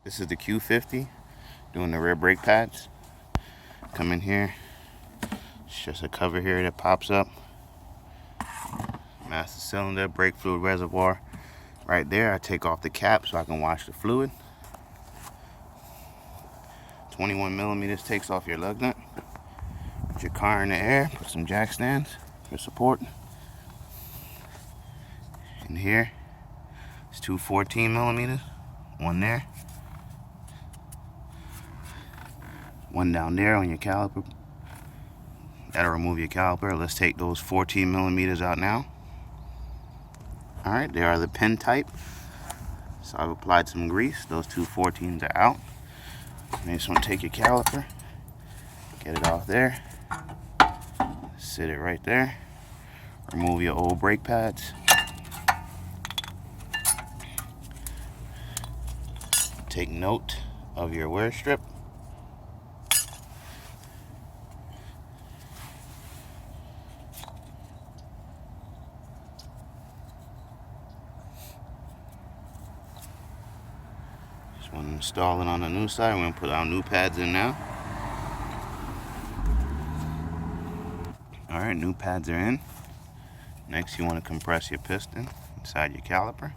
This is the Q50 doing the rear brake pads. Come in here. It's just a cover here that pops up. Master cylinder, brake fluid reservoir. Right there, I take off the cap so I can wash the fluid. 21 millimeters takes off your lug nut. Put your car in the air, put some jack stands for support. In here, it's two 14 millimeters. One there. One down there on your caliper. That'll remove your caliper. Let's take those 14 millimeters out now. Alright, they are the pin type. So I've applied some grease. Those two 14s are out. You just want to take your caliper, get it off there, sit it right there, remove your old brake pads. Take note of your wear strip. Just want to install it on the new side. We're going to put our new pads in now. Alright, new pads are in. Next you want to compress your piston inside your caliper.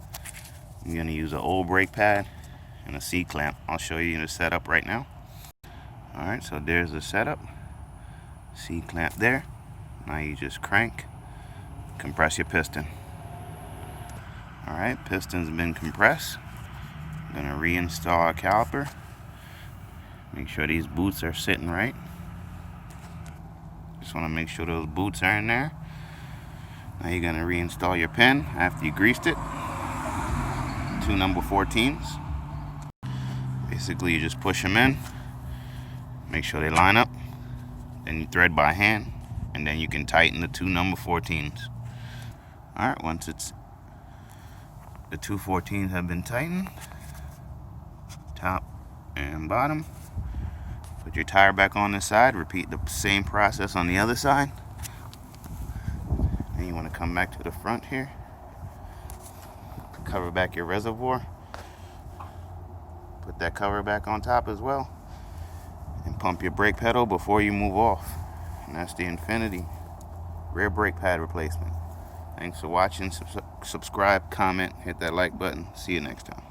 I'm going to use an old brake pad and a C-clamp. I'll show you the setup right now. Alright, so there's the setup. C-clamp there. Now you just crank, compress your piston. Alright, piston's been compressed. I'm going to reinstall our caliper. Make sure these boots are sitting right. Just want to make sure those boots are in there. Now you're going to reinstall your pin after you greased it. Two number 14s. Basically, you just push them in, make sure they line up, then you thread by hand, and then you can tighten the two number 14s. Alright, once the two 14s have been tightened, top and bottom, put your tire back on this side, repeat the same process on the other side. Then you want to come back to the front here, cover back your reservoir. Put that cover back on top as well, and pump your brake pedal before you move off. And that's the Infiniti rear brake pad replacement. Thanks for watching. Subscribe, comment, hit that like button. See you next time.